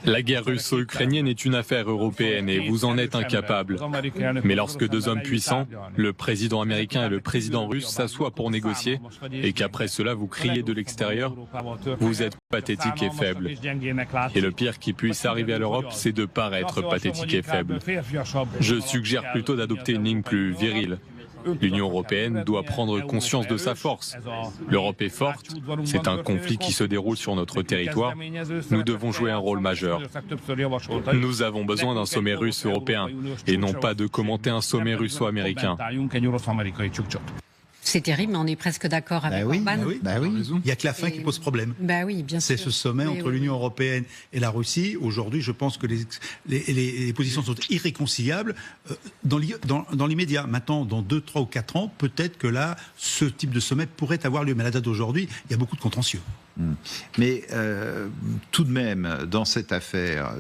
La guerre russo-ukrainienne est une affaire européenne et vous en êtes incapable. Mais lorsque deux hommes puissants, le président américain et le président russe, s'assoient pour négocier et qu'après cela vous criez de l'extérieur, vous êtes pathétique et faible. Et le pire qui puisse arriver à l'Europe, c'est de paraître pathétique et faible. Je suggère plutôt d'adopter une ligne plus virile. L'Union européenne doit prendre conscience de sa force. L'Europe est forte, c'est un conflit qui se déroule sur notre territoire. Nous devons jouer un rôle majeur. Nous avons besoin d'un sommet russe européen et non pas de commenter un sommet russo-américain. C'est terrible, mais on est presque d'accord avec Orban. Il n'y a que la fin qui pose problème. Oui, bien sûr. C'est ce sommet entre l'Union européenne et la Russie. Aujourd'hui, je pense que les positions sont irréconciliables dans l'immédiat. Maintenant, dans 2, 3 ou 4 ans, peut-être que là, ce type de sommet pourrait avoir lieu. Mais à la date d'aujourd'hui, il y a beaucoup de contentieux. Mais tout de même, dans cette affaire,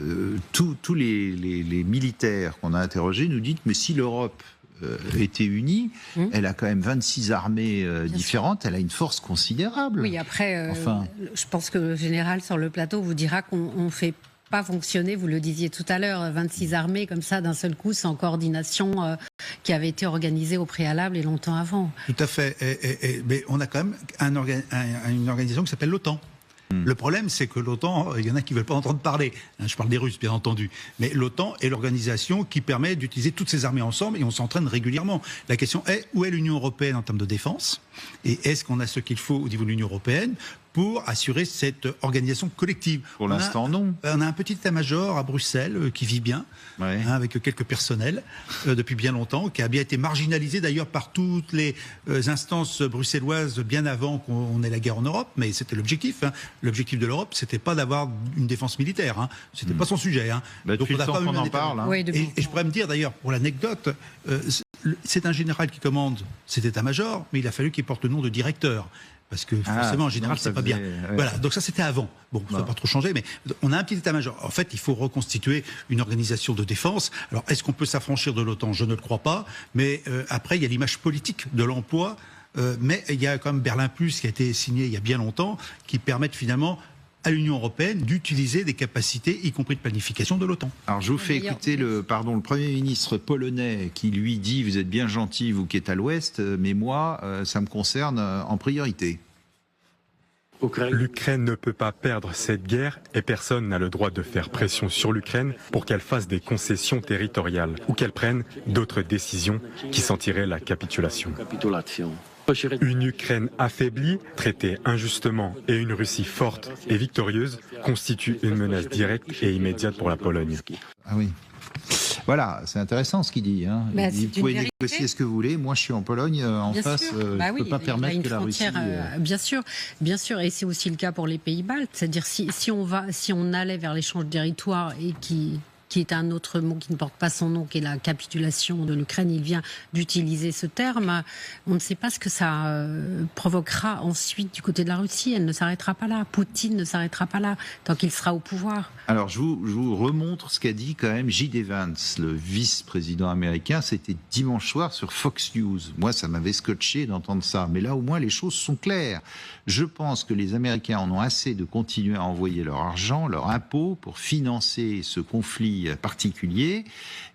tous les militaires qu'on a interrogés nous disent mais si l'Europe était unie, elle a quand même 26 armées différentes, elle a une force considérable. Oui, après, je pense que le général sur le plateau vous dira qu'on ne fait pas fonctionner, vous le disiez tout à l'heure, 26 armées comme ça d'un seul coup, sans coordination qui avait été organisée au préalable et longtemps avant. Tout à fait. Mais on a quand même une organisation qui s'appelle l'OTAN. Le problème, c'est que l'OTAN, il y en a qui ne veulent pas entendre parler. Je parle des Russes, bien entendu. Mais l'OTAN est l'organisation qui permet d'utiliser toutes ces armées ensemble et on s'entraîne régulièrement. La question est, où est l'Union européenne en termes de défense ? Et est-ce qu'on a ce qu'il faut au niveau de l'Union européenne pour assurer cette organisation collective? Pour l'instant, non. On a un petit état-major à Bruxelles qui vit bien, avec quelques personnels depuis bien longtemps, qui a bien été marginalisé d'ailleurs par toutes les instances bruxelloises bien avant qu'on ait la guerre en Europe, mais c'était l'objectif. L'objectif de l'Europe, c'était pas d'avoir une défense militaire, c'était pas son sujet. Donc on n'a pas qu'on en parle. Et je pourrais me dire d'ailleurs, pour l'anecdote, c'est un général qui commande cet état-major, mais il a fallu qu'il porte le nom de directeur. Parce que forcément, en général, c'est pas bien. Voilà, donc ça, c'était avant. Bon, ça n'a pas trop changé, mais on a un petit état-major. En fait, il faut reconstituer une organisation de défense. Alors, est-ce qu'on peut s'affranchir de l'OTAN? Je ne le crois pas. Mais après, il y a l'image politique de l'emploi. Mais il y a quand même Berlin Plus qui a été signé il y a bien longtemps, qui permettent finalement à l'Union européenne d'utiliser des capacités, y compris de planification de l'OTAN. Alors je vous fais écouter le Premier ministre polonais qui lui dit « Vous êtes bien gentil, vous qui êtes à l'Ouest, mais moi, ça me concerne en priorité ». L'Ukraine ne peut pas perdre cette guerre et personne n'a le droit de faire pression sur l'Ukraine pour qu'elle fasse des concessions territoriales ou qu'elle prenne d'autres décisions qui sentiraient la capitulation. Une Ukraine affaiblie, traitée injustement et une Russie forte et victorieuse constituent une menace directe et immédiate pour la Pologne. Ah oui. Voilà, c'est intéressant ce qu'il dit. Vous pouvez négocier ce que vous voulez. Moi, je suis en Pologne, en face, je ne peux pas permettre que la Russie... Bien sûr, et c'est aussi le cas pour les pays baltes. C'est-à-dire si on allait vers l'échange de territoire et qui est un autre mot qui ne porte pas son nom, qui est la capitulation de l'Ukraine. Il vient d'utiliser ce terme. On ne sait pas ce que ça provoquera ensuite du côté de la Russie. Elle ne s'arrêtera pas là. Poutine ne s'arrêtera pas là tant qu'il sera au pouvoir. Alors, je vous remontre ce qu'a dit quand même J.D. Vance, le vice-président américain. C'était dimanche soir sur Fox News. Moi, ça m'avait scotché d'entendre ça. Mais là, au moins, les choses sont claires. Je pense que les Américains en ont assez de continuer à envoyer leur argent, leur impôt pour financer ce conflit particulier.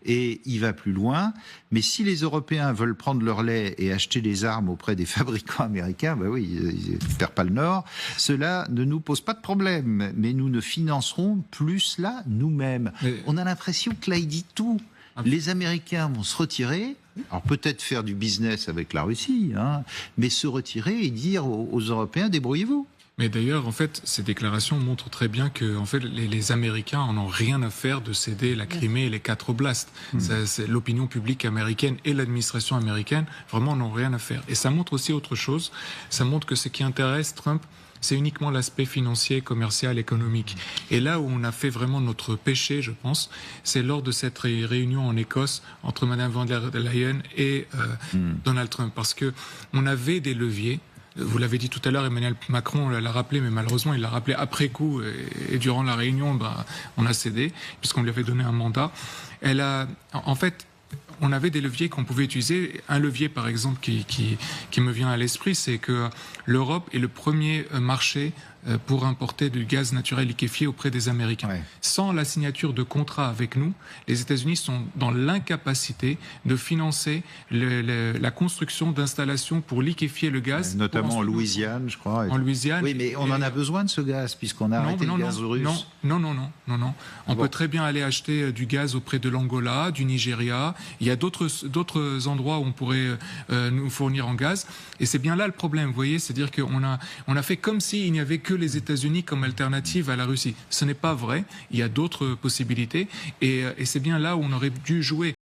Et il va plus loin. Mais si les Européens veulent prendre leur lait et acheter des armes auprès des fabricants américains, ben oui, ils ne perdent pas le Nord. Cela ne nous pose pas de problème. Mais nous ne financerons plus cela nous-mêmes. On a l'impression que là, il dit tout. Les Américains vont se retirer, alors peut-être faire du business avec la Russie, mais se retirer et dire aux Européens, débrouillez-vous. Mais d'ailleurs, en fait, ces déclarations montrent très bien que en fait, les Américains en ont rien à faire de céder la Crimée et les 4 oblasts. C'est l'opinion publique américaine et l'administration américaine vraiment n'ont rien à faire. Et ça montre aussi autre chose. Ça montre que ce qui intéresse Trump, c'est uniquement l'aspect financier, commercial, économique. Et là où on a fait vraiment notre péché, je pense, c'est lors de cette réunion en Écosse entre Mme von der Leyen et Donald Trump. Parce que on avait des leviers. Vous l'avez dit tout à l'heure, Emmanuel Macron l'a rappelé, mais malheureusement, il l'a rappelé après coup. Et durant la réunion, on a cédé, puisqu'on lui avait donné un mandat. En fait, on avait des leviers qu'on pouvait utiliser. Un levier, par exemple, qui me vient à l'esprit, c'est que l'Europe est le premier marché pour importer du gaz naturel liquéfié auprès des Américains. Ouais. Sans la signature de contrats avec nous, les États-Unis sont dans l'incapacité de financer la construction d'installations pour liquéfier le gaz. Notamment en Louisiane, je crois. En Louisiane. Oui, mais on en a besoin de ce gaz, puisqu'on a arrêté le gaz russe. Non. On peut très bien aller acheter du gaz auprès de l'Angola, du Nigeria. Il y a d'autres endroits où on pourrait nous fournir en gaz. Et c'est bien là le problème, vous voyez, c'est-à-dire qu'on a fait comme s'il n'y avait que les États-Unis comme alternative à la Russie. Ce n'est pas vrai. Il y a d'autres possibilités. Et c'est bien là où on aurait dû jouer.